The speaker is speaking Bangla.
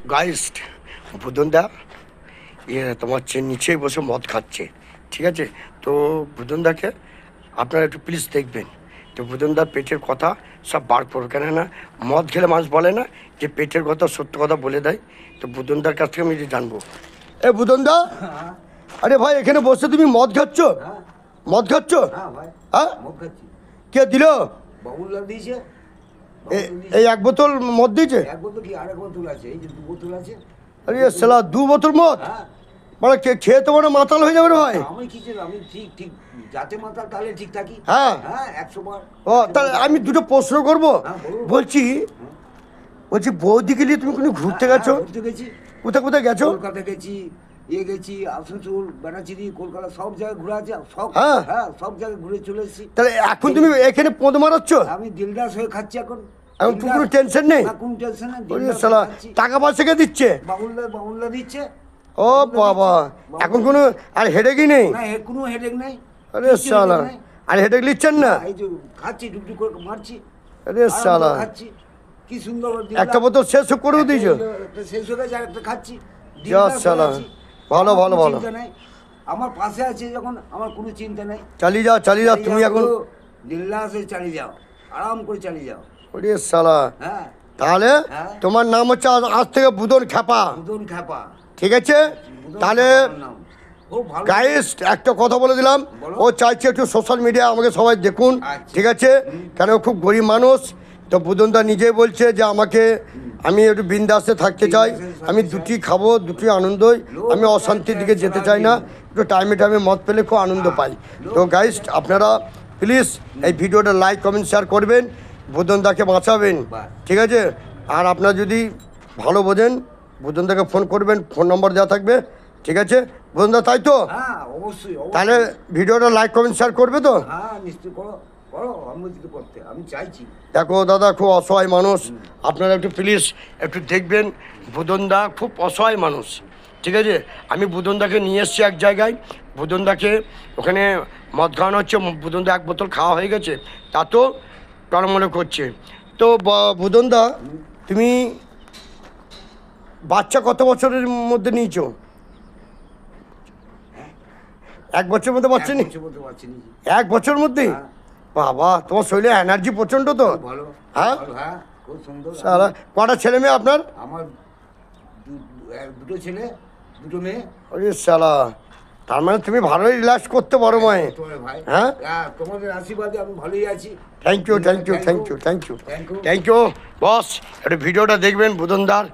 গাইস, বুদনদা তোমার নিচেই বসে মদ খাচ্ছে, ঠিক আছে? তো বুদনদাকে আপনারা একটু প্লিজ দেখবেন, তো বুদনদার পেটের কথা সব বার করো, কেননা মদ খেলে মানুষ বলে না যে পেটের কথা সত্য কথা বলে দেয়। তো বুদনদার কাছ থেকে আমি যে জানবো। এ বুদনদা, আরে ভাই এখানে বসে তুমি মদ খাচ্ছ? মদ খাচ্ছ? হ্যাঁ, কে দিল? বাবুল্লা দিয়েছে। এই এক বোতল মদ দিয়েছে? এক বোতল কি আরেক বোতল আছে, এই যে দু বোতল আছে। আরে সালা 2 বোতল মদ? হ্যাঁ, মানে খেয়ে তো মানে মাতাল হয়ে যাবে রে ভাই। আমি কি ছিল, আমি ঠিক ঠিক যাতে মাতাল তাহলে ঠিক থাকি। হ্যাঁ হ্যাঁ 100 বার। ও তাহলে আমি দুটো প্রশ্ন করবো। হ্যাঁ, বলুন। বলছি বৌদিকে নিয়ে তুমি কোনো ঘুরতে গেছো? ঘুরতে গেছি, কোথায় কোথায় গেছো? কলকাতা গেছি, গেছি আসানসোল, বেনাচিরি, কলকাতা সব জায়গায় ঘুরে আছে, সব। হ্যাঁ। হ্যাঁ, সব জায়গায় ঘুরে চলে এসেছি। তাহলে এখন তুমি এখানে পোঁদ মারাচ্ছ? আমি দিলদাস হয়ে খাচ্ছি এখন। এখন তো কোনো টেনশন নেই? না, কোনো টেনশন নেই, ওরে দিলদাস শালা, হয়ে খাচ্ছি। টাকা পয়সা কে দিচ্ছে? বাবুল্লা দিচ্ছে। ও বাবা, এখন কোনো আর হেডেকই নেই? না, কোনো হেডেক নেই। আরে কিচ্ছু শালা, headache নেই। আর হেডেক নিচ্ছেন না? এই যে খাচ্ছি, ডুবডুব করে মারছি, আরে আরাম করে শালা, খাচ্ছি। কি সুন্দর একটা বোতল শেষ করেও দিয়েছো? একটা শেষ হয়ে গেছে, আর একটা খাচ্ছি। যা দিলদাস হয়ে শালা, আছি। ভালো আমার ভালো কোনো ভালো। চিন্তা নেই। আমার পাশে আছে যখন, আমার কোনো চিন্তা নেই। চালিয়ে যাও চালিয়ে যাও, তুমি এখন। দিলদাস হয়ে চালিয়ে যাও, আরাম করে চালিয়ে যাও। ওরে শালা, হ্যাঁ, তাহলে হ্যাঁ। তোমার নাম হচ্ছে আজ থেকে বুদন খ্যাপা, বুদন খ্যাপা। ঠিক আছে? বুদন তাহলে খ্যাপার নাম। খুব ভালো। গাইস, একটা কথা বলে দিলাম, বলো। ও চাইছে একটু সোশ্যাল মিডিয়া আমাকে সবাই দেখুন, আচ্ছা। ঠিক আছে? কেন ও খুব গরিব মানুষ। তো বুদনদা নিজেই বলছে যে আমাকে, আমি একটু বিন্দাসে থাকতে চাই, আমি দুটি খাবো, দুটি আনন্দই, আমি অশান্তির দিকে যেতে চাই না, একটু টাইমে টাইমে মদ পেলে খুব আনন্দ পাই। তো গাইস, আপনারা প্লিজ এই ভিডিওটা লাইক কমেন্ট শেয়ার করবেন, বুদনদাকে বাঁচাবেন, ঠিক আছে? আর আপনারা যদি ভালো বোঝেন, বুদনদাকে ফোন করবেন, ফোন নম্বর দেওয়া থাকবে, ঠিক আছে বুদনদা? তাই তো? হ্যাঁ, অবশ্যই অবশ্যই। তাহলে ভিডিওটা লাইক কমেন্ট শেয়ার করবে তো? হ্যাঁ, নিশ্চয় করো করো, আমি তো করতে আমি চাইছি। দেখো দাদা, খুব অসহায় মানুষ, আপনারা একটু প্লিজ একটু দেখবেন। বুদনদা খুব অসহায় মানুষ, ঠিক আছে? আমি বুদনদাকে নিয়ে এসেছি এক জায়গায়, বুদনদাকে ওখানে মদ খাওয়ানো হচ্ছে, বুদনদা 1 বোতল খাওয়া হয়ে গেছে, তা তো টলমলে করছে। তো বুদনদা, তুমি বাচ্চা কত বছরের মধ্যে নিয়েছো? 1 বছরের মধ্যে বাচ্চা নি? কিছু বলতে পারছি না। 1 বছরের মধ্যেই? হ্যাঁ। বাবা, তোমার শরীরে এনার্জি প্রচণ্ড তো। ভালো। হ্যাঁ? ভালো, হ্যাঁ, খুব সুন্দর। সারা কটা ছেলে মেয়ে আপনার? আমার দুটো ছেলে, দুটো মেয়ে। ওরে শালা, তার মানে তুমি ভালোই রিল্যাক্স করতে পারো মায়ে। তোমার ভাই। হ্যাঁ? হ্যাঁ, তোমাদের আশীর্বাদে আমি ভালোই আছি। Thank you thank you thank you thank you Thank you. Thank you boss. একটু ভিডিওটা দেখবেন বুদনদার,